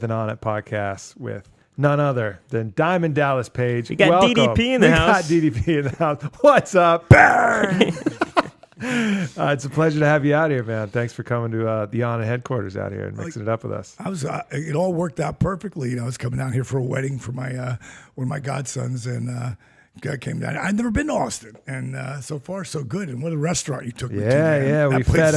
an Onnit podcast with none other than Diamond Dallas Page. We got Welcome. DDP in the house. We got DDP in the house. What's up? Burn! It's a pleasure to have you out here, man. Thanks for coming to the Onnit headquarters out here and mixing it up with us. It all worked out perfectly. I was coming down here for a wedding for my one of my godsons, and I came down. I'd never been to Austin, and so far so good. And what a restaurant you took me to. Yeah, we fed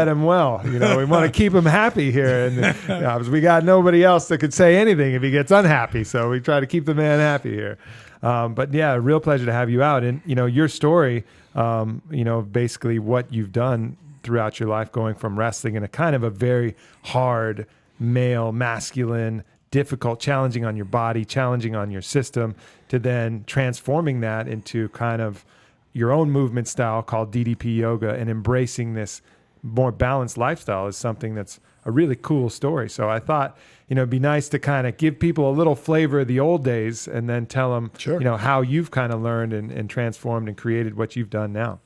him well. We want to keep him happy here, and we got nobody else that could say anything if he gets unhappy. So we try to keep the man happy here. But yeah, a real pleasure to have you out. And your story, basically what you've done throughout your life, going from wrestling in a kind of a very hard, male, masculine, difficult, challenging on your body, challenging on your system, to then transforming that into kind of your own movement style called DDP Yoga, and embracing this more balanced lifestyle is something that's a really cool story. So I thought, it'd be nice to kind of give people a little flavor of the old days and then tell them, sure, how you've kind of learned and transformed and created what you've done now.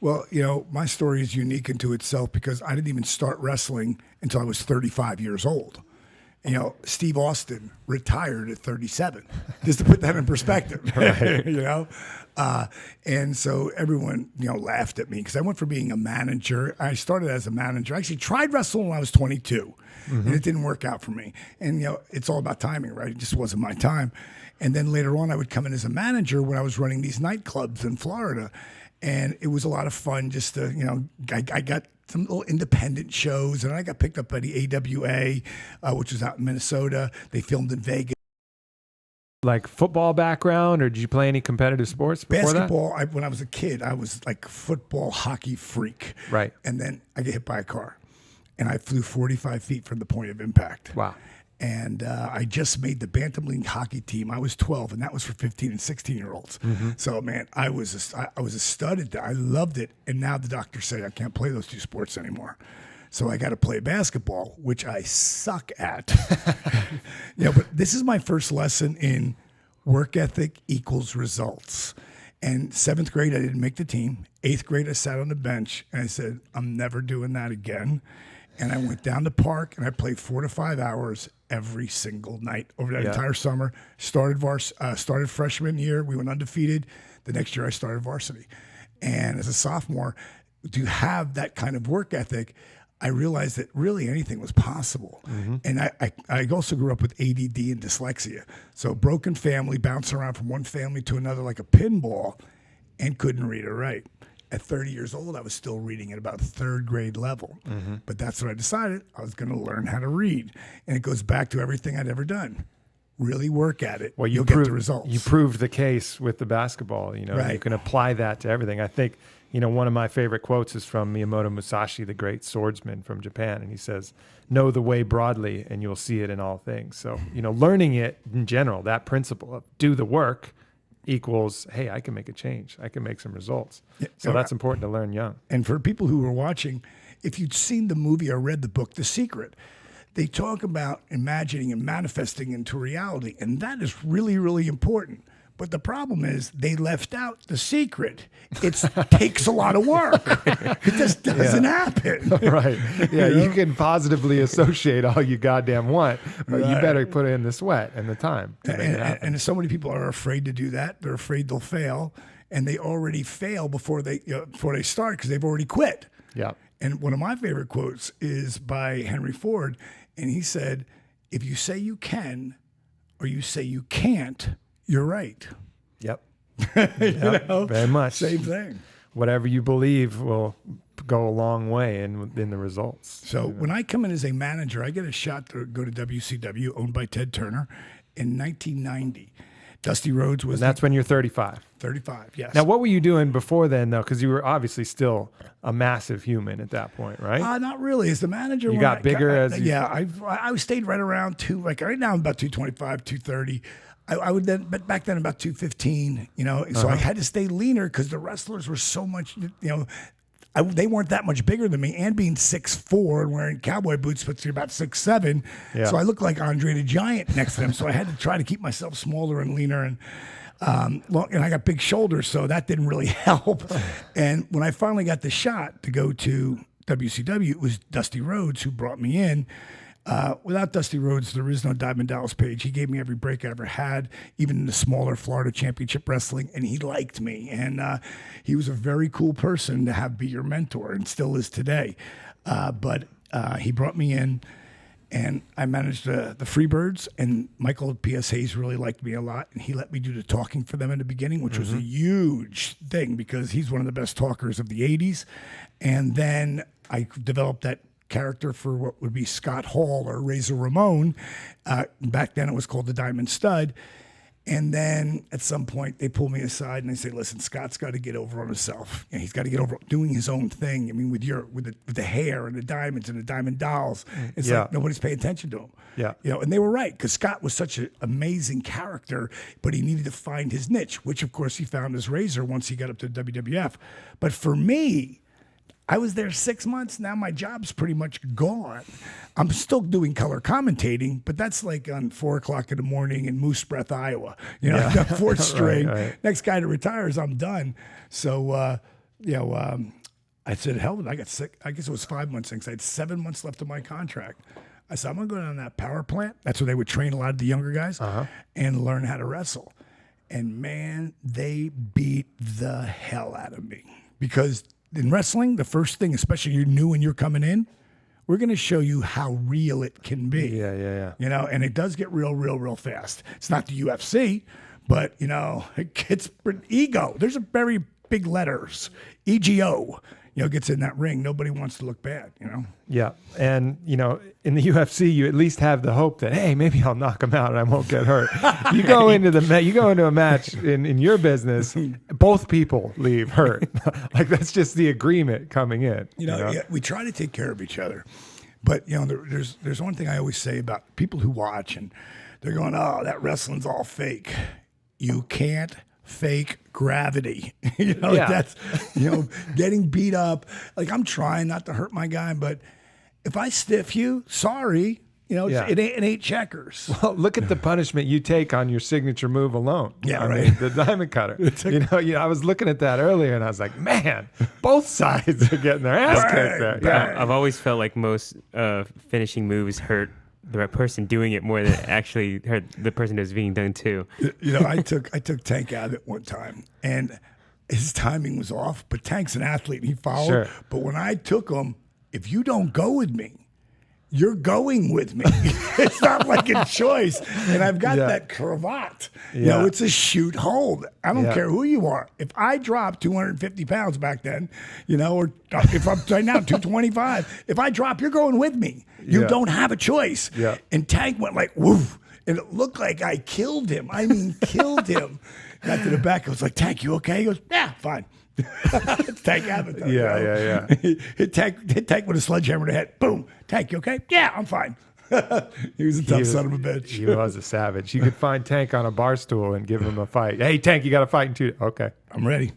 Well, my story is unique into itself because I didn't even start wrestling until I was 35 years old. Steve Austin retired at 37, just to put that in perspective. Right. And so everyone, laughed at me because I went from being a manager. I started as a manager. I actually tried wrestling when I was 22, and it didn't work out for me. And, it's all about timing, right? It just wasn't my time. And then later on, I would come in as a manager when I was running these nightclubs in Florida. And it was a lot of fun just to, I got some little independent shows, and I got picked up by the AWA, which was out in Minnesota. They filmed in Vegas. Like football background, or did you play any competitive sports before Basketball, when I was a kid, I was like football, hockey freak. Right. And then I get hit by a car, and I flew 45 feet from the point of impact. Wow. And I just made the Bantam League hockey team. I was 12, and that was for 15 and 16-year-olds. So, man, I was a stud at that. I loved it. And now the doctors say I can't play those two sports anymore. So I got to play basketball, which I suck at. But this is my first lesson in work ethic equals results. And 7th grade, I didn't make the team. 8th grade, I sat on the bench, and I said, I'm never doing that again. And I went down to park, and I played 4 to 5 hours every single night over that entire summer. Started freshman year. We went undefeated. The next year, I started varsity. And as a sophomore, to have that kind of work ethic, I realized that really anything was possible. And I also grew up with ADD and dyslexia. So broken family, bouncing around from one family to another like a pinball, and couldn't read or write. At 30 years old, I was still reading at about 3rd grade level. But that's what I decided. I was going to learn how to read. And it goes back to everything I'd ever done. Really work at it. Well, you'll get the results. You proved the case with the basketball. Right. You can apply that to everything. I think, one of my favorite quotes is from Miyamoto Musashi, the great swordsman from Japan. And he says, know the way broadly and you'll see it in all things. So, learning it in general, that principle of do the work equals, hey, I can make a change. I can make some results. So that's important to learn young. And for people who are watching, if you'd seen the movie or read the book, The Secret, they talk about imagining and manifesting into reality. And that is really, really important. But the problem is they left out the secret. It takes a lot of work. It just doesn't happen. Right. Yeah, you can positively associate all you goddamn want, but you better put in the sweat and the time to make it happen. And so many people are afraid to do that. They're afraid they'll fail, and they already fail before they start because they've already quit. Yeah. And one of my favorite quotes is by Henry Ford, and he said, if you say you can or you say you can't, you're right. Yep. Very much. Same thing. Whatever you believe will go a long way in the results. So when I come in as a manager, I get a shot to go to WCW, owned by Ted Turner, in 1990. Dusty Rhodes was... And that's when you're 35. 35, yes. Now, what were you doing before then, though? Because you were obviously still a massive human at that point, right? Not really. As the manager... You got bigger I stayed right around right now I'm about 225, 230. I would then, but back then about 215, so I had to stay leaner because the wrestlers were so much, they weren't that much bigger than me, and being 6'4" and wearing cowboy boots puts you about 6'7". Yeah. So I looked like Andre the Giant next to them. So I had to try to keep myself smaller and leaner, and I got big shoulders, so that didn't really help. And when I finally got the shot to go to WCW, it was Dusty Rhodes who brought me in. Without Dusty Rhodes, there is no Diamond Dallas Page. He gave me every break I ever had, even in the smaller Florida Championship Wrestling, and he liked me. And he was a very cool person to have be your mentor, and still is today. But he brought me in, and I managed the Freebirds, and Michael P.S. Hayes really liked me a lot, and he let me do the talking for them in the beginning, which was a huge thing because he's one of the best talkers of the 80s. And then I developed that character for what would be Scott Hall or Razor Ramon. Back then it was called the Diamond Stud. And then at some point they pull me aside and they say, listen, Scott's got to get over on himself. And he's got to get over doing his own thing. I mean, with the hair and the diamonds and the diamond dolls, it's like nobody's paying attention to him. Yeah. And they were right, because Scott was such an amazing character, but he needed to find his niche, which of course he found as Razor once he got up to WWF. But for me, I was there 6 months. Now my job's pretty much gone. I'm still doing color commentating, but that's like on 4 o'clock in the morning in Moose Breath, Iowa. I've got fourth string. Right. Next guy that retires, I'm done. So, I said, hell with it. I got sick. I guess it was 5 months in, because I had 7 months left of my contract. I said, I'm going to go down to that power plant. That's where they would train a lot of the younger guys and learn how to wrestle. And man, they beat the hell out of me, because in wrestling, the first thing, especially you're new and you're coming in, we're going to show you how real it can be. Yeah. And it does get real fast. It's not the UFC, but, it gets ego. There's a very big letters, EGO, gets in that ring. Nobody wants to look bad, Yeah. And, in the UFC, you at least have the hope that, hey, maybe I'll knock him out and I won't get hurt. You go into a match in your business, both people leave hurt. Like, that's just the agreement coming in. Yeah, we try to take care of each other. But, there's one thing I always say about people who watch, and they're going, oh, that wrestling's all fake. You can't fake gravity. That's, getting beat up. Like, I'm trying not to hurt my guy, but if I stiff you, sorry, it ain't checkers. Well, look at the punishment you take on your signature move alone. Yeah, I mean, the diamond cutter. I was looking at that earlier and I was like, man, both sides are getting their ass kicked there. Yeah. I've always felt like most finishing moves hurt the person doing it more than actually hurt the person that's being done to. I took Tank out of it one time, and his timing was off, but Tank's an athlete and he followed. Sure. But when I took him, if you don't go with me, you're going with me. It's not like a choice. And I've got that cravat. It's a shoot hold. I don't care who you are. If I drop 250 pounds back then, or if I'm right now 225, if I drop, you're going with me. You don't have a choice. Yeah. And Tank went like, woof. And it looked like I killed him. I mean, killed him. Got to the back. I was like, Tank, you okay? He goes, yeah, fine. It's Tank Abbott. Yeah. Hit Tank with a sledgehammer to the head. Boom. Tank, you okay? Yeah, I'm fine. He was a tough son of a bitch. He was a savage. You could find Tank on a bar stool and give him a fight. Hey, Tank, you got to fight in 2 days. Okay. I'm ready.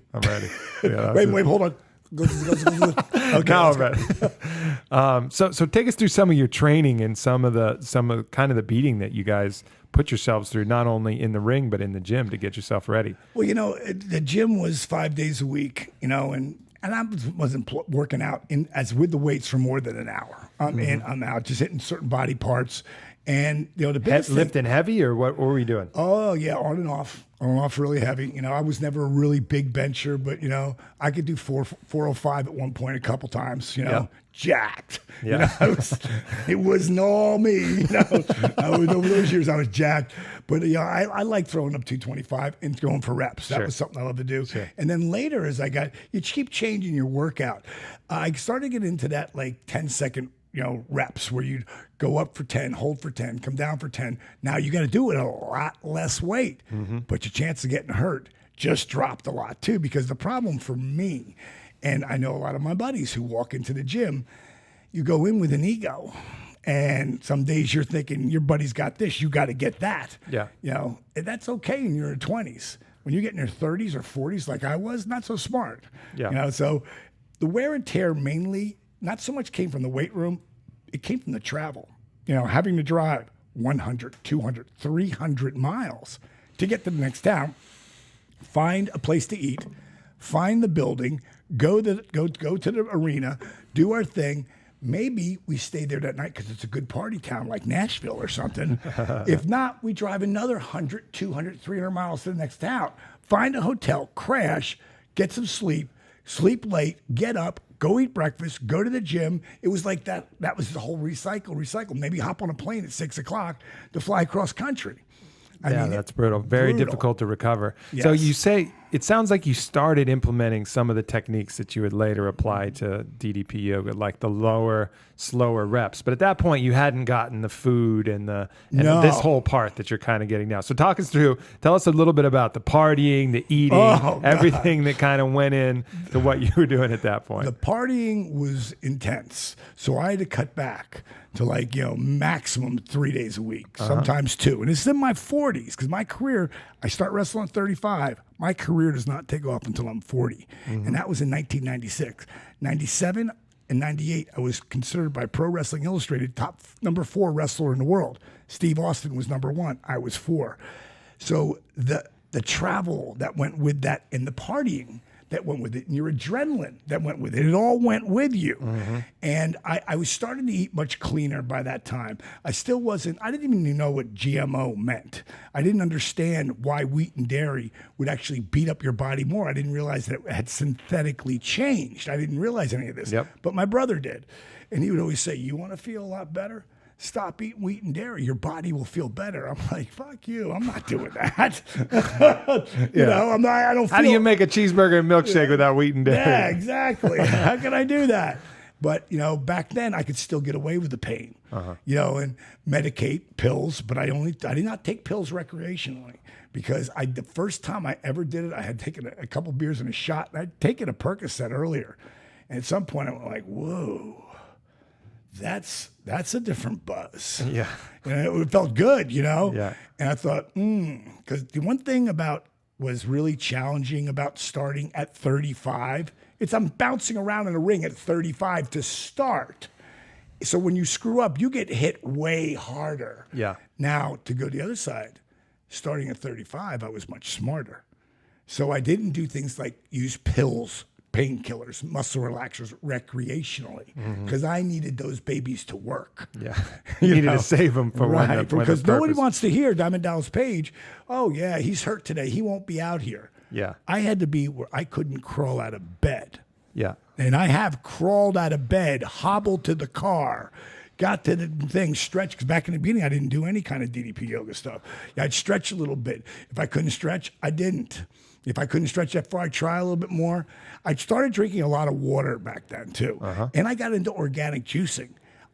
Yeah, wait, hold on. Go. Okay, now I'm ready. So take us through some of your training and some of kind of the beating that you guys put yourselves through, not only in the ring but in the gym, to get yourself ready. Well, the gym was 5 days a week, and I wasn't working out as with the weights for more than an hour. I'm out just hitting certain body parts, and the biggest lifting heavy, or what were we doing? Oh yeah, on and off really heavy. I was never a really big bencher, but I could do 405 at one point a couple times. Jacked. Yeah. It wasn't all me. Over those years I was jacked, but I like throwing up 225 and going for reps. That was something I love to do. Sure. And then later, as you keep changing your workout. I started to get into that like 10-second reps where you go up for 10, hold for 10, come down for 10. Now you got to do it at a lot less weight, but your chance of getting hurt just dropped a lot too. Because the problem for me, and I know a lot of my buddies who walk into the gym, you go in with an ego, and some days you're thinking your buddy's got this, you got to get that. Yeah. And that's okay in your 20s. When you get in your 30s or 40s, like I was, not so smart. Yeah. So the wear and tear mainly not so much came from the weight room, it came from the travel. Having to drive 100, 200, 300 miles to get to the next town, find a place to eat, find the building, go to the arena, do our thing, Maybe we stay there that night because it's a good party town like Nashville or something. If not, we drive another 100, 200, 300 miles to the next town, find a hotel, crash, get some sleep late, get up, go eat breakfast, go to the gym. It was like that. That was the whole recycle. Maybe hop on a plane at 6 o'clock to fly across country. I mean, that's brutal. Very difficult to recover. Yes. So you say, it sounds like you started implementing some of the techniques that you would later apply to DDP yoga, like the lower, slower reps. But at that point, you hadn't gotten the food and this whole part that you're kind of getting now. So tell us a little bit about the partying, the eating, everything that kind of went in to what you were doing at that point. The partying was intense. So I had to cut back to maximum 3 days a week, sometimes 2. And it's in my 40s because my career, I start wrestling at 35. My career does not take off until I'm 40. And that was in 1996. 97 and 98, I was considered by Pro Wrestling Illustrated top number 4 wrestler in the world. Steve Austin was number 1. I was 4. So the travel that went with that and the partying that went with it and your adrenaline that went with it. It all went with you. And I was starting to eat much cleaner by that time. I didn't even know what GMO meant. I didn't understand why wheat and dairy would actually beat up your body more. I didn't realize that it had synthetically changed. I didn't realize any of this. But my brother did. And he would always say, you want to feel a lot better? Stop eating wheat and dairy. Your body will feel better. I'm like, fuck you. I'm not doing that. I don't feel. How do you make a cheeseburger and milkshake without wheat and dairy? Yeah, exactly. How can I do that? But, back then I could still get away with the pain, and medicate pills. But I did not take pills recreationally because the first time I ever did it, I had taken a couple beers and a shot. And I'd taken a Percocet earlier. And at some point I went like, whoa. That's a different buzz. Yeah. And it felt good, Yeah. And I thought, because the one thing was really challenging about starting at 35, I'm bouncing around in a ring at 35 to start. So when you screw up, you get hit way harder. Yeah. Now, to go the other side, starting at 35, I was much smarter. So I didn't do things like use pills, painkillers, muscle relaxers recreationally because I needed those babies to work. Yeah, you needed to save them for right, because nobody wants to hear Diamond Dallas Page. Oh yeah, he's hurt today. He won't be out here. Yeah, I had to be where I couldn't crawl out of bed. Yeah, and I have crawled out of bed, hobbled to the car. Got to the thing, stretch, because back in the beginning, I didn't do any kind of DDP yoga stuff. I'd stretch a little bit. If I couldn't stretch, I didn't. If I couldn't stretch that far, I'd try a little bit more. I started drinking a lot of water back then, too. And I got into organic juicing.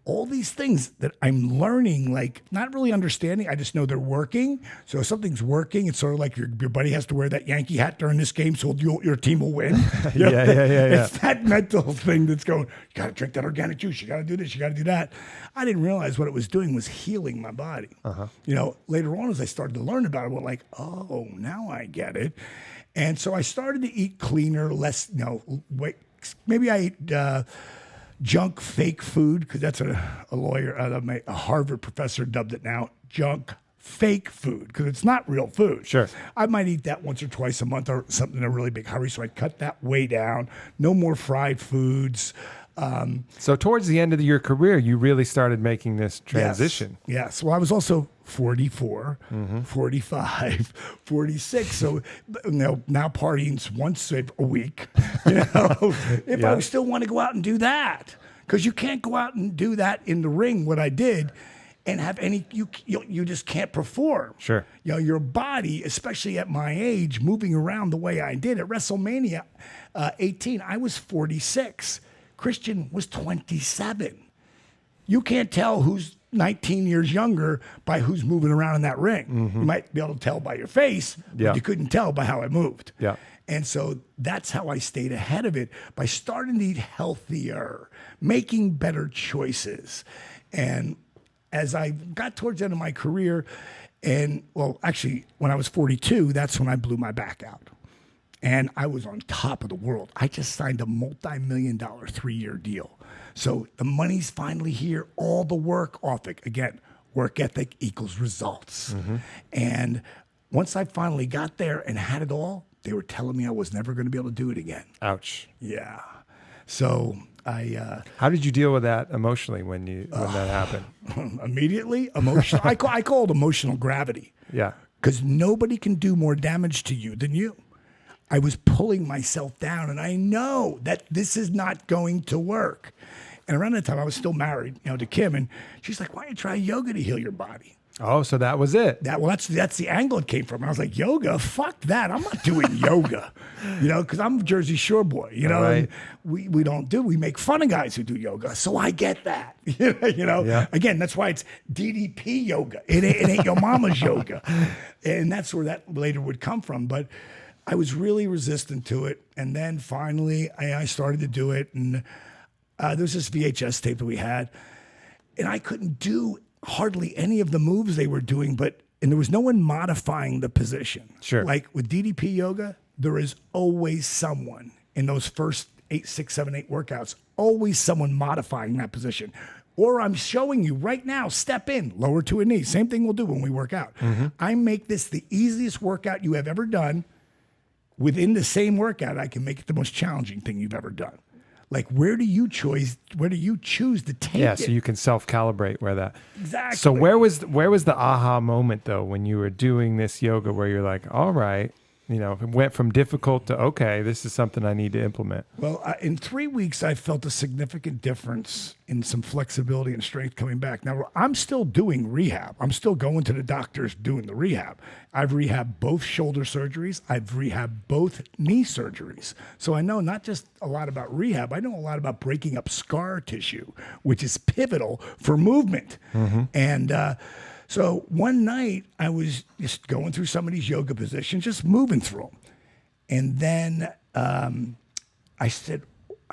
All these things that I'm learning, like not really understanding. I just know they're working. So if something's working, it's sort of like your buddy has to wear that Yankee hat during this game so your team will win. Yeah. It's that mental thing that's going, you got to drink that organic juice. You got to do this. You got to do that. I didn't realize what it was doing was healing my body. Later on, as I started to learn about it, I went like, oh, now I get it. And so I started to eat cleaner, less, maybe I ate junk fake food, because that's a lawyer, a Harvard professor dubbed it now, junk fake food, because it's not real food. Sure. I might eat that once or twice a month or something in a really big hurry, so I cut that way down. No more fried foods. So towards the end of your career, you really started making this transition. Yes. Well, I was also 44, 45, 46. So now partying's once a week. If I still want to go out and do that, because you can't go out and do that in the ring, what I did, and have any, you just can't perform. Sure. Your body, especially at my age, moving around the way I did at WrestleMania 18, I was 46. Christian was 27. You can't tell who's 19 years younger by who's moving around in that ring. You might be able to tell by your face, but you couldn't tell by how I moved. Yeah. And so that's how I stayed ahead of it, by starting to eat healthier, making better choices. And as I got towards the end of my career, and well, actually, when I was 42, that's when I blew my back out. And I was on top of the world. I just signed a multi-million-dollar 3-year deal. So the money's finally here, all the work off it. Again, work ethic equals results. And once I finally got there and had it all, they were telling me I was never going to be able to do it again. Ouch. Yeah. So How did you deal with that emotionally when that happened? Immediately, emotional. I call it emotional gravity. Yeah. Because nobody can do more damage to you than you. I was pulling myself down, and I know that this is not going to work. And around that time, I was still married, to Kim, and she's like, "Why don't you try yoga to heal your body?" Oh, so that was it. That's the angle it came from. I was like, yoga? Fuck that. I'm not doing yoga, because I'm a Jersey Shore boy, Right. and we make fun of guys who do yoga. So I get that, Yeah. Again, that's why it's DDP yoga. It ain't your mama's yoga. And that's where that later would come from. But I was really resistant to it. And then finally I started to do it. And there was this VHS tape that we had, and I couldn't do hardly any of the moves they were doing, and there was no one modifying the position. Sure. Like with DDP yoga, there is always someone in those first 8, 6, 7, 8 workouts, always someone modifying that position. Or I'm showing you right now, step in, lower to a knee. Same thing we'll do when we work out. Mm-hmm. I make this the easiest workout you have ever done. Within the same workout, I can make it the most challenging thing you've ever done. Like, where do you choose to take it? Yeah, so you can self-calibrate where that. Exactly. So where was the aha moment though when you were doing this yoga where you're like, all right, it went from difficult to okay, this is something I need to implement? Well, in 3 weeks, I felt a significant difference in some flexibility and strength coming back. Now, I'm still doing rehab. I'm still going to the doctors doing the rehab. I've rehabbed both shoulder surgeries. I've rehabbed both knee surgeries. So I know not just a lot about rehab, I know a lot about breaking up scar tissue, which is pivotal for movement. Mm-hmm. And so one night, I was just going through some of these yoga positions, just moving through them. And then I thought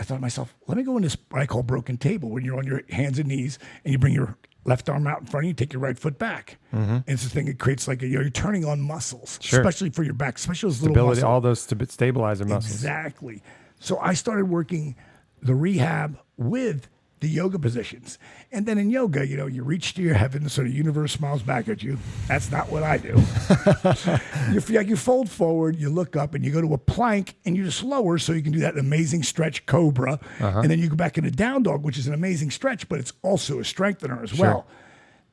to myself, let me go in this, what I call broken table, when you're on your hands and knees and you bring your left arm out in front of you, take your right foot back. Mm-hmm. And it's the thing, it creates like you're turning on muscles, Sure. especially for your back, especially those little Stability, muscles. all those stabilizer muscles. Exactly. So I started working the rehab with the yoga positions. And then in yoga, you reach to your heaven, so the universe smiles back at you. That's not what I do. You fold forward, you look up, and you go to a plank, and you just lower so you can do that amazing stretch cobra. Uh-huh. And then you go back into down dog, which is an amazing stretch, but it's also a strengthener as well.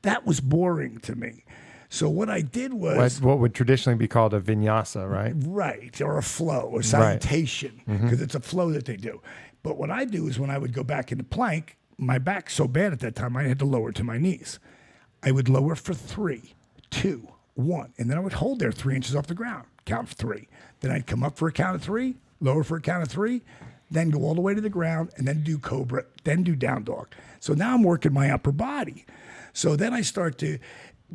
That was boring to me. So what I did was... What would traditionally be called a vinyasa, right? Right, or a flow, or salutation, because it's a flow that they do. But what I do is when I would go back into plank, my back's so bad at that time, I had to lower to my knees. I would lower for 3, 2, 1, and then I would hold there 3 inches off the ground, count 3. Then I'd come up for a count of 3, lower for a count of 3, then go all the way to the ground, and then do cobra, then do down dog. So now I'm working my upper body. So then I start to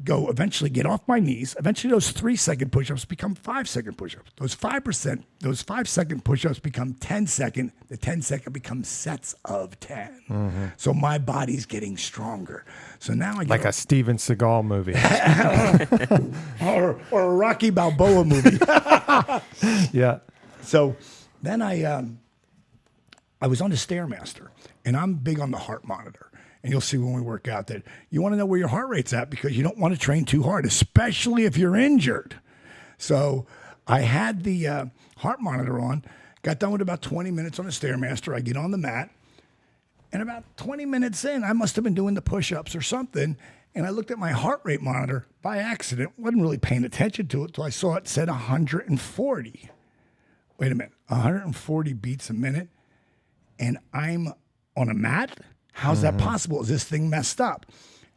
eventually get off my knees. Eventually those 3-second push-ups become 5-second push-ups. Those 5-second push-ups become 10-second. The 10-second becomes sets of 10. Mm-hmm. So my body's getting stronger. So now I get like a Steven Seagal movie. or a Rocky Balboa movie. Yeah. So then I was on the Stairmaster, and I'm big on the heart monitor. And you'll see when we work out that you want to know where your heart rate's at because you don't want to train too hard, especially if you're injured. So I had the heart monitor on, got done with about 20 minutes on the Stairmaster. I get on the mat, and about 20 minutes in, I must have been doing the push-ups or something, and I looked at my heart rate monitor by accident. Wasn't really paying attention to it until I saw it said 140. Wait a minute, 140 beats a minute, and I'm on a mat? How's that possible? Is this thing messed up?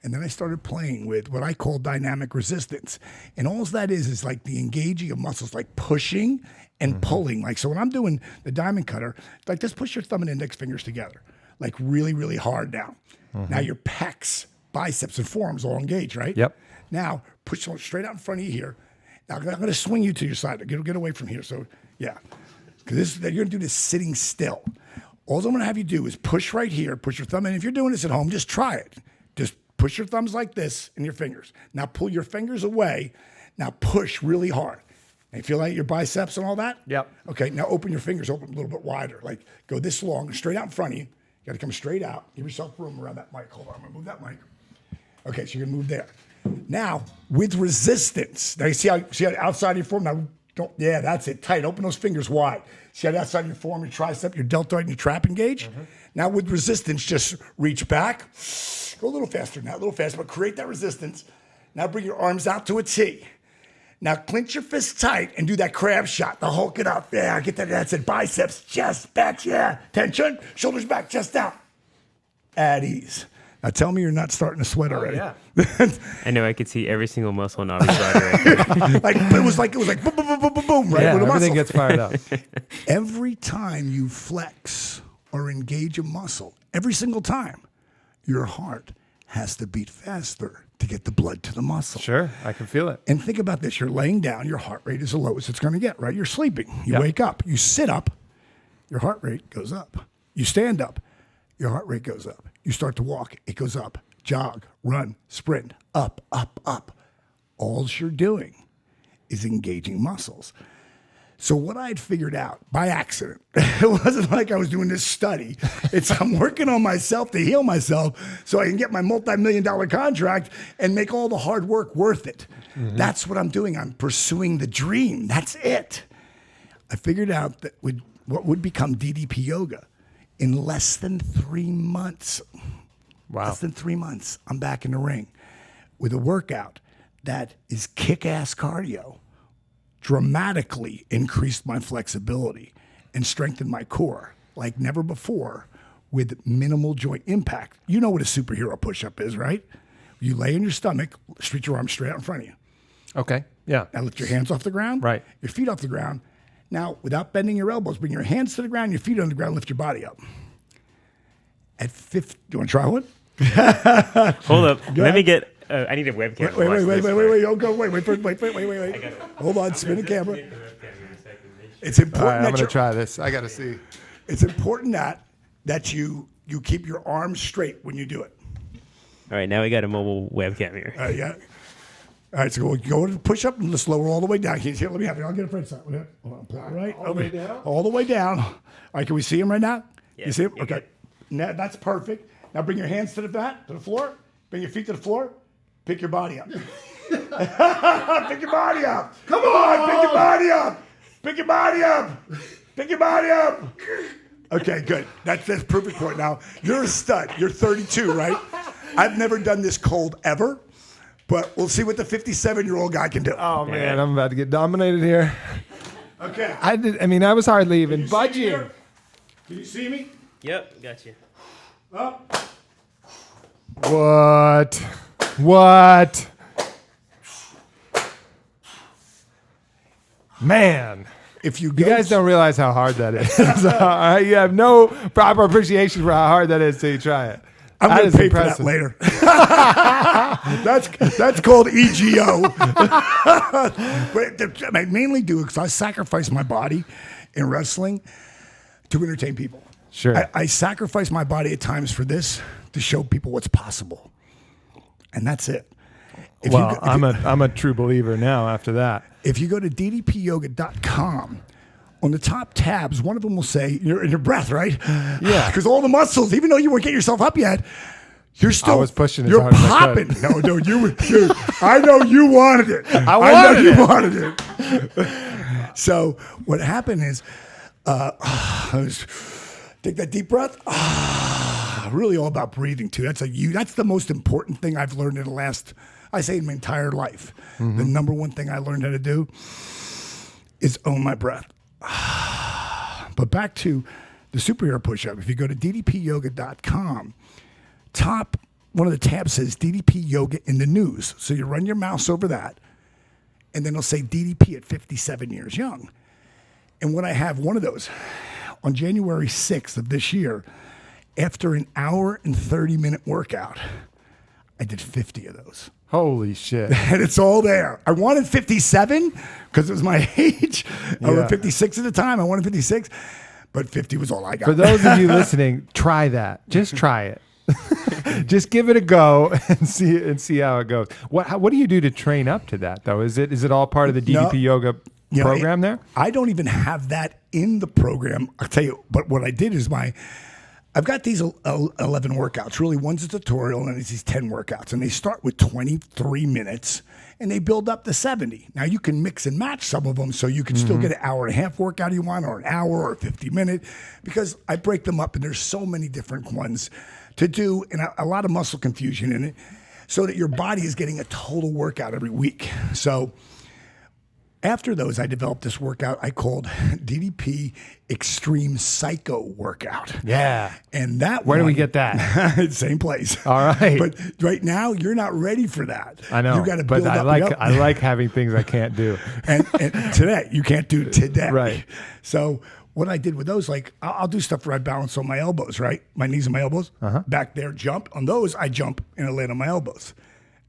And then I started playing with what I call dynamic resistance. And all that is like the engaging of muscles, like pushing and pulling. Like, so when I'm doing the diamond cutter, like just push your thumb and index fingers together, like really, really hard now. Now your pecs, biceps, and forearms all engaged, right? Yep. Now push straight out in front of you here. Now I'm going to swing you to your side. Get away from here. So yeah, because you're going to do this sitting still. All I'm going to have you do is push right here, push your thumb in. If you're doing this at home, just try it. Just push your thumbs like this and your fingers. Now pull your fingers away. Now push really hard. And you feel like your biceps and all that? Yep. Okay, now open your fingers, open a little bit wider. Like go this long, straight out in front of you. You got to come straight out. Give yourself room around that mic. Hold on, I'm going to move that mic. Okay, so you're going to move there. Now, with resistance. Now you see how outside of your forearm? Now, that's it, tight. Open those fingers wide. See how outside of your forearm, your tricep, your deltoid, and your trap engage? Now with resistance, just reach back. Go a little faster now, a little faster, but create that resistance. Now bring your arms out to a T. Now clench your fists tight and do that crab shot. The Hulk it up. Yeah, get that. That's it. Biceps, chest, back. Yeah. Tension. Shoulders back, chest out. At ease. Now tell me you're not starting to sweat already. Yeah. I know I could see every single muscle in Aubrey's body right there. it was like boom, boom, boom, boom, boom, boom, right? Yeah, With a everything muscle. gets fired up. Every time you flex or engage a muscle, every single time, your heart has to beat faster to get the blood to the muscle. Sure, I can feel it. And think about this. You're laying down. Your heart rate is the lowest it's going to get, right? You're sleeping. You Yep. wake up. You sit up. Your heart rate goes up. You stand up. Your heart rate goes up. You start to walk. It goes up. Jog, run, sprint, up, up, up. All you're doing is engaging muscles. So what I had figured out by accident, it wasn't like I was doing this study. It's I'm working on myself to heal myself so I can get my multi-million-dollar contract and make all the hard work worth it. Mm-hmm. That's what I'm doing. I'm pursuing the dream. That's it. I figured out that what would become DDP Yoga in less than 3 months. Wow. Less than 3 months, I'm back in the ring with a workout that is kick-ass cardio. Dramatically increased my flexibility and strengthened my core like never before with minimal joint impact. You know what a superhero push-up is, right? You lay on your stomach, stretch your arms straight out in front of you. Okay, yeah. Now lift your hands off the ground. Right. Your feet off the ground. Now, without bending your elbows, bring your hands to the ground, your feet on the ground, lift your body up. At 50, do you want to try one? Hold up. Let me get... I need a webcam. Wait. Don't go. Wait. Hold on. Spin the camera. It's important. All right, I'm that going to try this. I got to see. It's important that you keep your arms straight when you do it. All right, now we got a mobile webcam here. Yeah. All right, so go to push up and just lower all the way down. Here, let me have it. I'll get it for inside. Hold on. Pull it right. All the way down? All the way down. All right, can we see him right now? Yeah, you see him? you're Okay. good. Now, that's perfect. Now bring your hands to the floor. Bring your feet to the floor. Pick your body up. Pick your body up. Come on, pick your body up. Pick your body up. Pick your body up. Okay, good. That's perfect point. Now, you're a stud. You're 32, right? I've never done this cold ever, but we'll see what the 57-year-old guy can do. Oh, man, I'm about to get dominated here. Okay. I was hardly even budging. Can you see me? Yep, got you. Up. What? Man. If you You guys don't realize how hard that is. You have no proper appreciation for how hard that is till you try it. I'm going to pay for that later. That's called EGO. But I mainly do it because I sacrifice my body in wrestling to entertain people. Sure. I sacrifice my body at times for this to show people what's possible. And that's it. I'm a true believer now after that. If you go to ddpyoga.com, on the top tabs, one of them will say, you're in your breath, right? Yeah. Because all the muscles, even though you weren't getting yourself up yet, you're still. I was pushing as You're hard as I popping. could. No, dude, I know you wanted it. I know you wanted it. So what happened is, take that deep breath. Really all about breathing too. That's the most important thing I've learned in the last, I say, in my entire life. Mm-hmm. The number one thing I learned how to do is own my breath. But back to the superhero push-up. If you go to ddpyoga.com, top one of the tabs says DDP Yoga in the news. So you run your mouse over that, and then it'll say DDP at 57 years young. And when I have one of those, on January 6th of this year, after an hour and 30-minute workout, I did 50 of those. Holy shit. And it's all there. I wanted 57 because it was my age. I was 56 at the time. I wanted 56, but 50 was all I got. For those of you listening, try that. Just try it. Just give it a go and see how it goes. What do you do to train up to that, though? Is it all part of the DDP Yoga program there? I don't even have that in the program. I'll tell you, but what I did is I've got these 11 workouts. Really, one's a tutorial, and it's these 10 workouts. And they start with 23 minutes, and they build up to 70. Now, you can mix and match some of them, so you can still get an hour and a half workout you want, or an hour, or a 50-minute, because I break them up, and there's so many different ones to do, and a lot of muscle confusion in it, so that your body is getting a total workout every week. So after those, I developed this workout I called DDP Extreme Psycho Workout. Yeah. And that Where do we get that? Same place. All right. But right now, you're not ready for that. I know. You got to build up. I like having things I can't do. and today, you can't do today. Right. So what I did with those, like I'll do stuff where I balance on my elbows, right? My knees and my elbows. Back there, jump. On those, I jump and I land on my elbows.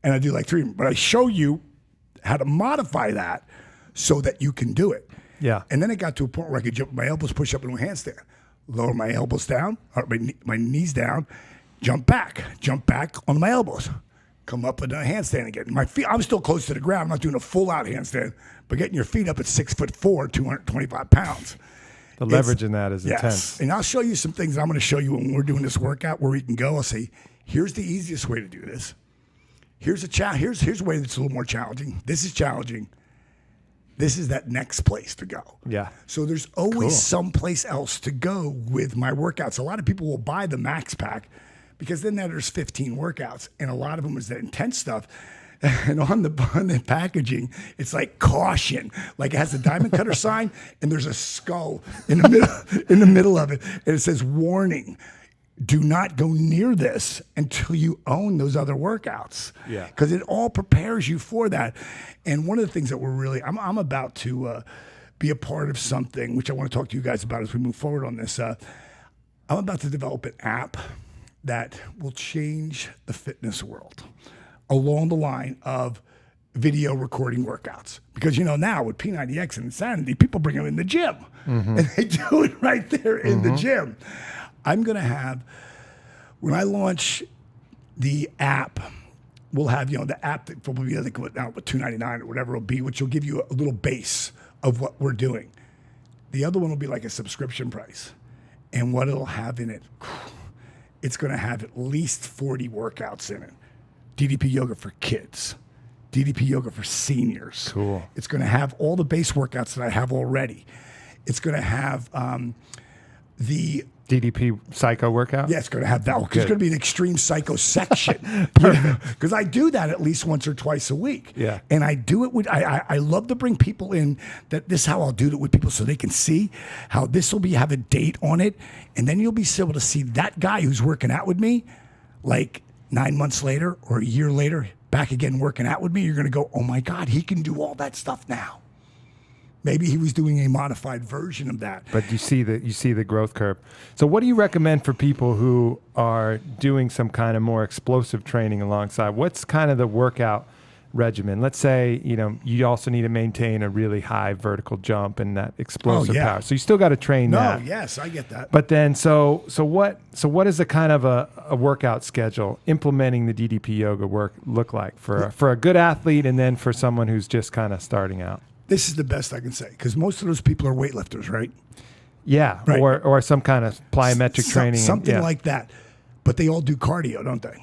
And I do like 3. But I show you how to modify that so that you can do it. Yeah. And then it got to a point where I could jump my elbows, push up into a handstand, lower my elbows down, or my knees down, jump back on my elbows, come up into a handstand again. My feet, I'm still close to the ground. I'm not doing a full out handstand, but getting your feet up at 6'4", 225 pounds. The leverage in that is yes. intense. And I'll show you some things I'm going to show you when we're doing this workout where we can go. I'll say, here's the easiest way to do this. Here's a way that's a little more challenging. This is challenging. This is that next place to go. Yeah. So there's always someplace else to go with my workouts. A lot of people will buy the Max Pack because then there's 15 workouts, and a lot of them is the intense stuff. And on the packaging, it's like caution, like it has a diamond cutter sign, and there's a skull in the middle of it, and it says warning. Do not go near this until you own those other workouts. Yeah. Because it all prepares you for that. And one of the things that I'm about to be a part of something, which I want to talk to you guys about as we move forward on this. I'm about to develop an app that will change the fitness world along the line of video recording workouts. Because, now with P90X and Insanity, people bring them in the gym. And they do it right there in the gym. I'm going to have, when I launch the app, we'll have, the app that will be, I think, out with $2.99 or whatever it'll be, which will give you a little base of what we're doing. The other one will be like a subscription price. And what it'll have in it, it's going to have at least 40 workouts in it. DDP Yoga for kids. DDP Yoga for seniors. Cool. It's going to have all the base workouts that I have already. It's going to have the DDP Psycho workout? Yeah, it's going to have that. There's going to be an extreme psycho section. Because I do that at least once or twice a week. Yeah. And I do it with, I love to bring people in that this is how I'll do it with people so they can see how this will have a date on it. And then you'll be able to see that guy who's working out with me, like 9 months later or a year later, back again working out with me. You're going to go, oh my God, he can do all that stuff now. Maybe he was doing a modified version of that. But you see the growth curve. So what do you recommend for people who are doing some kind of more explosive training alongside? What's kind of the workout regimen? Let's say, you also need to maintain a really high vertical jump and that explosive power. So you still got to train that. No, yes, I get that. But then so what is a kind of a workout schedule implementing the DDP yoga work look like for a good athlete and then for someone who's just kind of starting out? This is the best I can say because most of those people are weightlifters, right? Yeah, right. Or some kind of plyometric training. Something like that. But they all do cardio, don't they?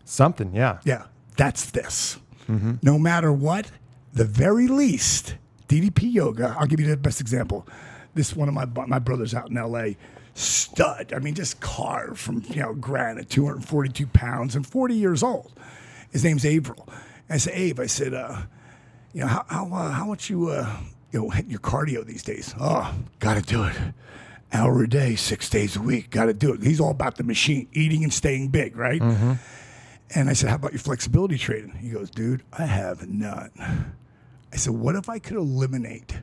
Something, yeah. Yeah, that's this. Mm-hmm. No matter what, the very least, DDP Yoga, I'll give you the best example. This one of my brothers out in L.A., stud. I mean, just carved from, granite, 242 pounds and 40 years old. His name's Averill. I said, Abe, how much you hitting your cardio these days? Oh, got to do it. Hour a day, 6 days a week. Got to do it. He's all about the machine, eating and staying big, right? Mm-hmm. And I said, how about your flexibility training? He goes, dude, I have none. I said, what if I could eliminate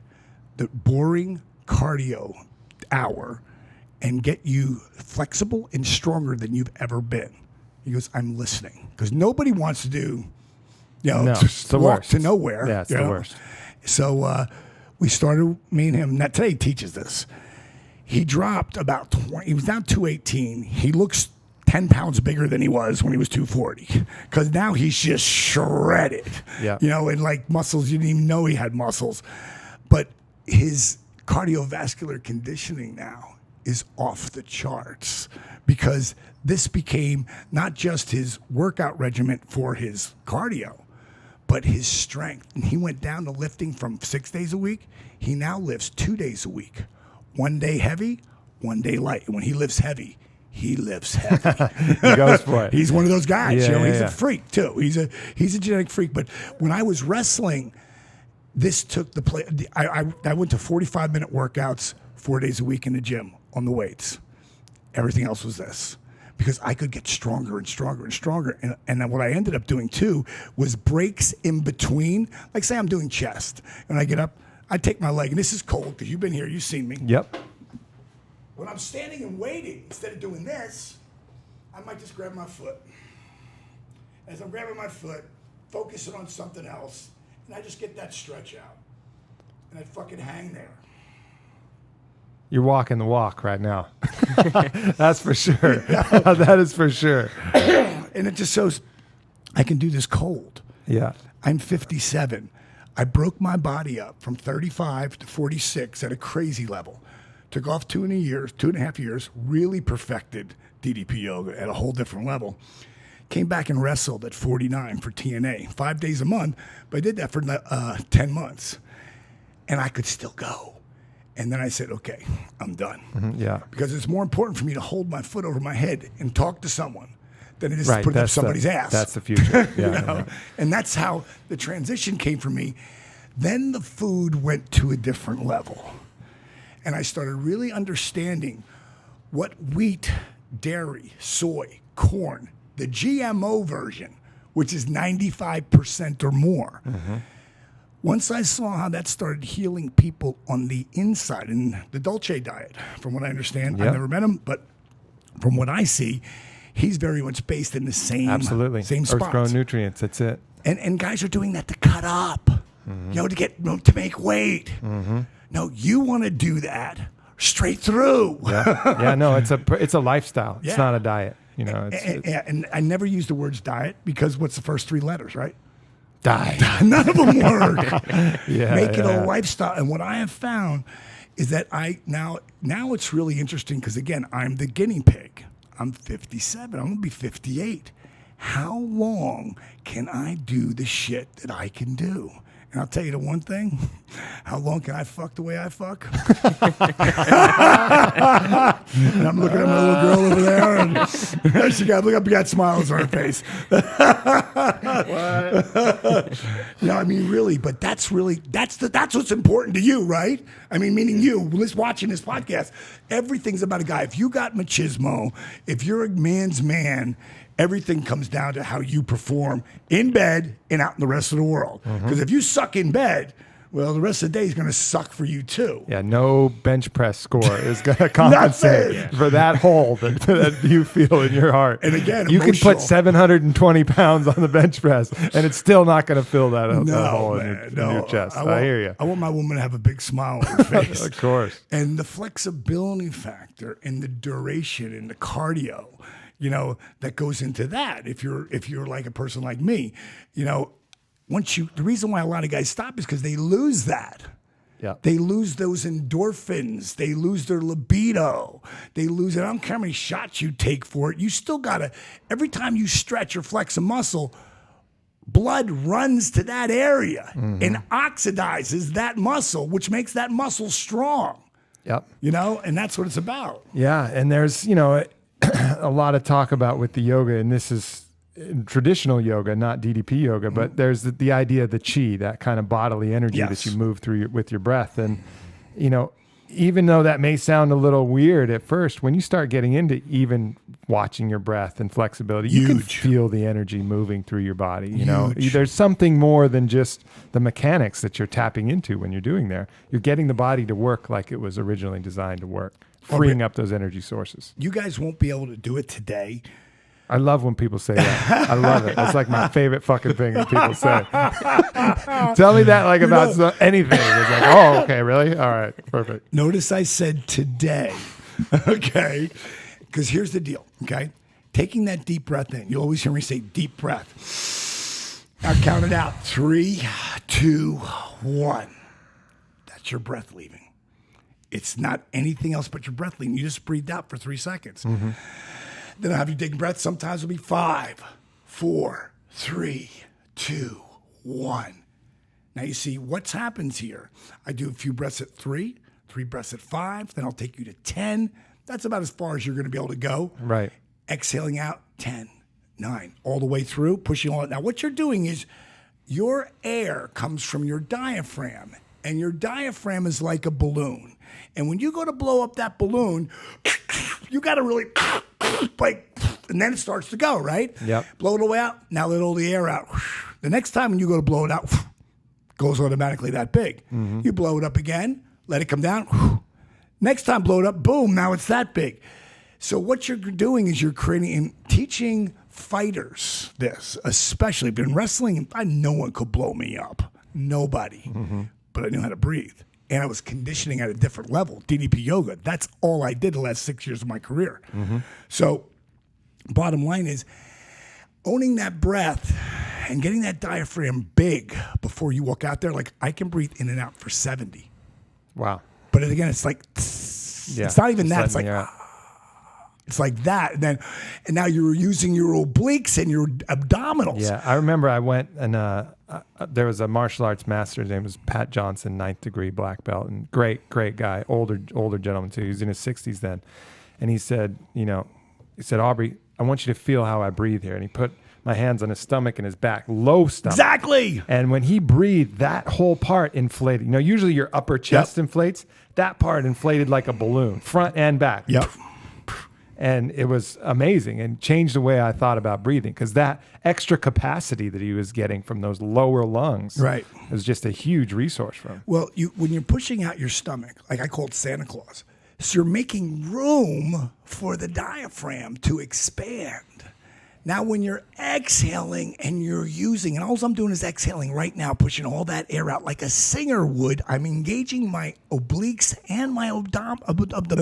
the boring cardio hour and get you flexible and stronger than you've ever been? He goes, I'm listening. Because nobody wants to do just walk to nowhere. Yeah, it's the worst. So we started, me and him. Now, today he teaches this. He dropped about 20. He was down 218. He looks 10 pounds bigger than he was when he was 240. Because now he's just shredded. Yeah. And like muscles, you didn't even know he had muscles. But his cardiovascular conditioning now is off the charts because this became not just his workout regimen for his cardio, but his strength. And he went down to lifting from 6 days a week. He now lifts 2 days a week. 1 day heavy, 1 day light. And when he lifts heavy, he lifts heavy. He goes for it. He's one of those guys. Yeah, He's a freak too. He's a genetic freak. But when I was wrestling, this took the play. I went to 45-minute workouts 4 days a week in the gym on the weights. Everything else was this. Because I could get stronger and stronger and stronger. And then what I ended up doing too was breaks in between. Like say I'm doing chest and I get up, I take my leg, and this is cold because you've been here, you've seen me. Yep. When I'm standing and waiting, instead of doing this, I might just grab my foot. As I'm grabbing my foot, focusing on something else, and I just get that stretch out. And I fucking hang there. You're walking the walk right now. That's for sure. That is for sure. And it just shows I can do this cold. Yeah. I'm 57. I broke my body up from 35 to 46 at a crazy level. Took off 2.5 years, really perfected DDP Yoga at a whole different level. Came back and wrestled at 49 for TNA, 5 days a month, but I did that for 10 months. And I could still go. And then I said, okay, I'm done. Mm-hmm, yeah. Because it's more important for me to hold my foot over my head and talk to someone than it is to put it up somebody's ass. That's the future. Yeah, Yeah. And that's how the transition came for me. Then the food went to a different level. And I started really understanding what wheat, dairy, soy, corn, the GMO version, which is 95% or more. Mm-hmm. Once I saw how that started healing people on the inside, in the Dolce diet, from what I understand, I've never met him, but from what I see, he's very much based in the same same spots. Earth-grown nutrients, that's it. And guys are doing that to cut up, to make weight. Mm-hmm. No, you want to do that straight through. Yeah, no, it's a lifestyle. It's not a diet. And I never use the words diet because what's the first 3 letters, right? Die. None of them work. Make it a lifestyle. And what I have found is that now it's really interesting because, again, I'm the guinea pig. I'm 57. I'm going to be 58. How long can I do the shit that I can do? And I'll tell you the one thing. How long can I fuck the way I fuck? And I'm looking at my little girl over there, and she got smiles on her face. Really, but that's what's important to you, right? I mean, meaning you, watching this podcast, everything's about a guy. If you got machismo, if you're a man's man, everything comes down to how you perform in bed and out in the rest of the world. Because if you suck in bed, well, the rest of the day is going to suck for you too. Yeah, no bench press score is going to compensate for that hole that you feel in your heart. And again, you can put 720 pounds on the bench press, and it's still not going to fill that hole in your chest. I hear you. I want my woman to have a big smile on her face. Of course. And the flexibility factor and the duration and the cardio, that goes into that. If you're like a person like me, the reason why a lot of guys stop is because they lose that. Yeah. They lose those endorphins. They lose their libido. They lose it. I don't care how many shots you take for it. You still gotta, every time you stretch or flex a muscle, blood runs to that area and oxidizes that muscle, which makes that muscle strong. Yep. And that's what it's about. Yeah. And there's, a lot of talk about with the yoga, and this is traditional yoga, not DDP yoga, but there's the idea of the chi, that kind of bodily energy that you move through with your breath. And, even though that may sound a little weird at first, when you start getting into even watching your breath and flexibility, you can feel the energy moving through your body. There's something more than just the mechanics that you're tapping into when you're doing there. You're getting the body to work like it was originally designed to work, freeing up those energy sources. You guys won't be able to do it today. I love when people say that. I love it. It's like my favorite fucking thing that people say. Tell me that about anything. It's like, oh, okay, really? All right, perfect. Notice I said today, okay? Because here's the deal, okay? Taking that deep breath in. You always hear me say deep breath. Now count it out. 3, 2, 1. That's your breath leaving. It's not anything else but your breath leading. You just breathed out for 3 seconds. Then I'll have you take a breath. Sometimes it'll be 5, 4, 3, 2, 1. Now you see what happens here. I do a few breaths at 3 breaths at 5, then I'll take you to 10. That's about as far as you're going to be able to go. Right. Exhaling out, 10, 9, all the way through, pushing all it. Now what you're doing is your air comes from your diaphragm, and your diaphragm is like a balloon. And when you go to blow up that balloon, you got to really like, and then it starts to go, right? Yep. Blow it away out. Now let all the air out. The next time when you go to blow it out, goes automatically that big. You blow it up again, let it come down. Next time, blow it up, boom, now it's that big. So what you're doing is you're creating and teaching fighters this, especially been wrestling. No one could blow me up. Nobody. But I knew how to breathe. And I was conditioning at a different level. DDP Yoga. That's all I did the last 6 years of my career. So bottom line is owning that breath and getting that diaphragm big before you walk out there. Like I can breathe in and out for 70. Wow. But again, it's like, it's not even that. It's like, it's like that. And now you're using your obliques and your abdominals. Yeah, I remember I went and there was a martial arts master. His name was Pat Johnson, 9th degree black belt, and great guy, older gentleman too. He was in his 60s then, and he said, Aubrey, I want you to feel how I breathe here. And he put my hands on his stomach and his back, low stomach. Exactly. And when he breathed, that whole part inflated. Usually your upper chest inflates. That part inflated like a balloon, front and back. Yep. And it was amazing and changed the way I thought about breathing, because that extra capacity that he was getting from those lower lungs was just a huge resource for him. Well, when you're pushing out your stomach, like I call it Santa Claus, so you're making room for the diaphragm to expand. Now, when you're exhaling and you're using, and all I'm doing is exhaling right now, pushing all that air out like a singer would, I'm engaging my obliques and my abdominals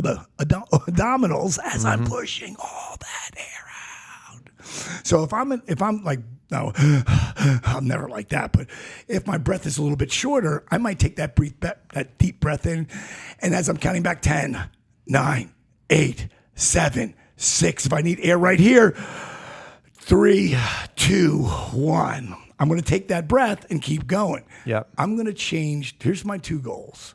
as I'm pushing all that air out. So if I'm like, no, I'm never like that. But if my breath is a little bit shorter, I might take that deep breath in, and as I'm counting back 10, 9, 8, 7, 6, if I need air right here, 3, 2, 1. I'm going to take that breath and keep going. Yep. I'm going to change. Here's my 2 goals.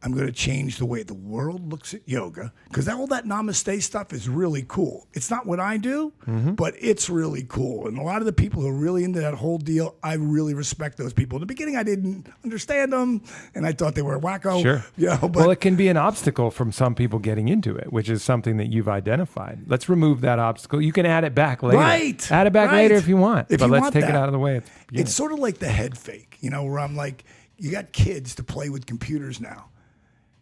I'm going to change the way the world looks at yoga, because all that namaste stuff is really cool. It's not what I do, but it's really cool. And a lot of the people who are really into that whole deal, I really respect those people. In the beginning, I didn't understand them, and I thought they were wacko. Sure. But well, it can be an obstacle from some people getting into it, which is something that you've identified. Let's remove that obstacle. You can add it back later. Right. Add it back later if you want. But let's take it out of the way. It's sort of like the head fake, where I'm like, you got kids to play with computers now.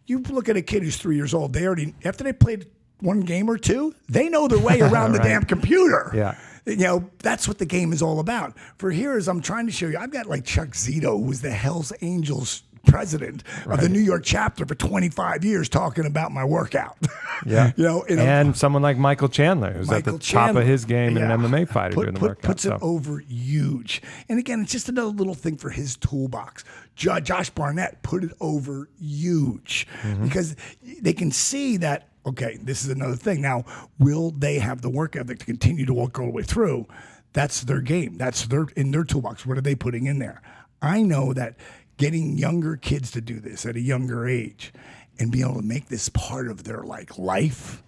You look at a kid who's 3 years old, they already, after they played one game or two, they know their way around the damn computer. Yeah. That's what the game is all about. For here, as I'm trying to show you, I've got like Chuck Zito, who was the Hells Angels president of the New York chapter for 25 years, talking about my workout. Yeah. And someone like Michael Chandler, who's at the top of his game and an MMA fighter doing the workout. Puts it over huge. And again, it's just another little thing for his toolbox. Josh Barnett put it over huge because they can see that, okay, this is another thing. Now, will they have the work ethic to continue to walk all the way through? That's their game. That's in their toolbox. What are they putting in there? I know that getting younger kids to do this at a younger age and be able to make this part of their life,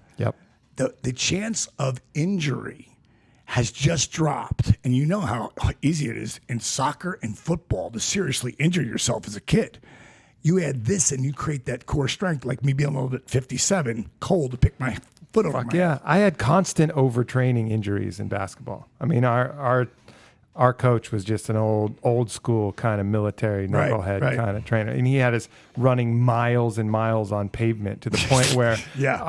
the chance of injury has just dropped. And you know how easy it is in soccer and football to seriously injure yourself as a kid. You add this and you create that core strength, like me being able at 57, cold, to pick my foot over my head. I had constant overtraining injuries in basketball. I mean, our coach was just an old school kind of military knucklehead kind of trainer. And he had us running miles and miles on pavement to the point where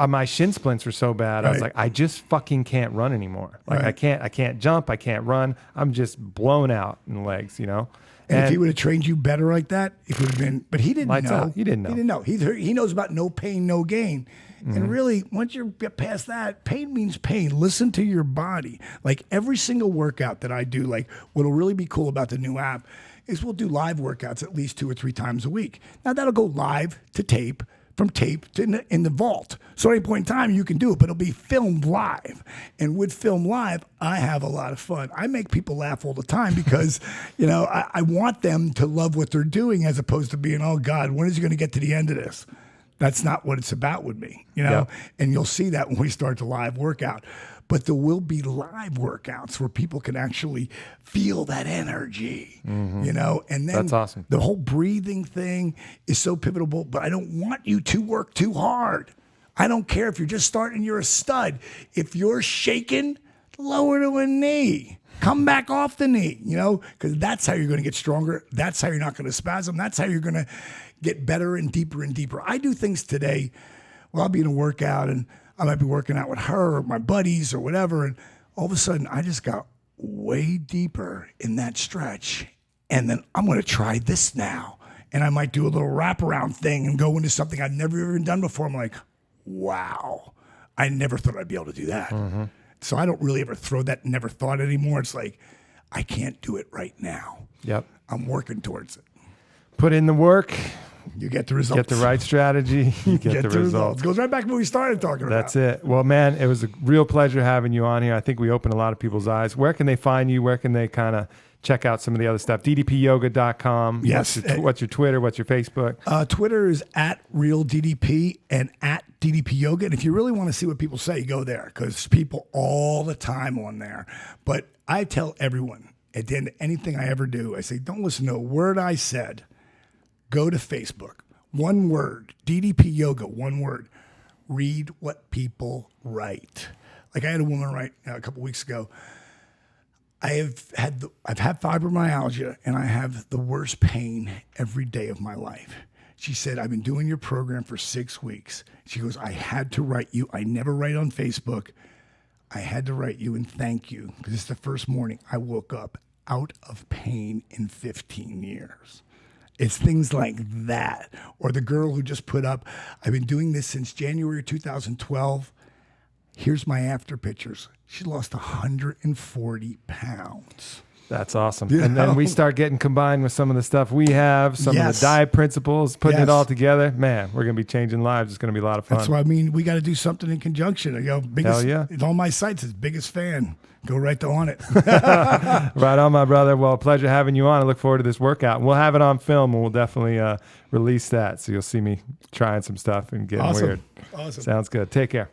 my shin splints were so bad. I was like, I just fucking can't run anymore. Like I can't jump. I can't run. I'm just blown out in the legs, And if he would have trained you better like that, it would have been, but he didn't know. He didn't know. He knows about no pain, no gain. And really, once you get past that, pain means pain. Listen to your body. Like every single workout that I do, like what'll really be cool about the new app is we'll do live workouts at least 2 or 3 times a week. Now that'll go live to tape, from tape to in the vault. So at any point in time, you can do it, but it'll be filmed live. And with film live, I have a lot of fun. I make people laugh all the time because, I want them to love what they're doing as opposed to being, oh, God, when is he going to get to the end of this? That's not what it's about with me, Yeah. And you'll see that when we start the live workout. But there will be live workouts where people can actually feel that energy, and then That's awesome. The whole breathing thing is so pivotal, but I don't want you to work too hard. I don't care if you're just starting, you're a stud. If you're shaking, lower to a knee. Come back off the knee, because that's how you're going to get stronger. That's how you're not going to spasm. That's how you're going to get better and deeper and deeper. I do things today where I'll be in a workout and I might be working out with her or my buddies or whatever, and all of a sudden I just got way deeper in that stretch. And then I'm going to try this now. And I might do a little wraparound thing and go into something I've never even done before. I'm like, wow, I never thought I'd be able to do that. Mm-hmm. So I don't really ever throw that never thought anymore. It's like, I can't do it right now. Yep. I'm working towards it. Put in the work. You get the results. Get the right strategy. You get the results. Goes right back to what we started talking about. That's it. Well, man, it was a real pleasure having you on here. I think we opened a lot of people's eyes. Where can they find you? Where can they kind of check out some of the other stuff? DDPyoga.com. Yes. What's your Twitter? What's your Facebook? Twitter is @RealDDP and @DDP Yoga. And if you really want to see what people say, go there because people all the time on there. But I tell everyone at the end of anything I ever do, I say, don't listen to a word I said. Go to Facebook. One word, DDP Yoga, one word. Read what people write. Like I had a woman write a couple weeks ago, I've had fibromyalgia and I have the worst pain every day of my life. She said, I've been doing your program for 6 weeks. She goes, I had to write you. I never write on Facebook. I had to write you and thank you because it's the first morning I woke up out of pain in 15 years. It's things like that. Or the girl who just put up, I've been doing this since January 2012. Here's my after pictures. She lost 140 pounds. That's awesome. And then we start getting combined with some of the stuff we have, some of the diet principles, putting it all together. Man, we're going to be changing lives. It's going to be a lot of fun. That's why we got to do something in conjunction. Hell yeah. It's on my sites. It's biggest fan. Go right to Onnit. Right on, my brother. Well, pleasure having you on. I look forward to this workout. We'll have it on film, and we'll definitely release that. So you'll see me trying some stuff and getting weird. Awesome. Sounds good. Take care.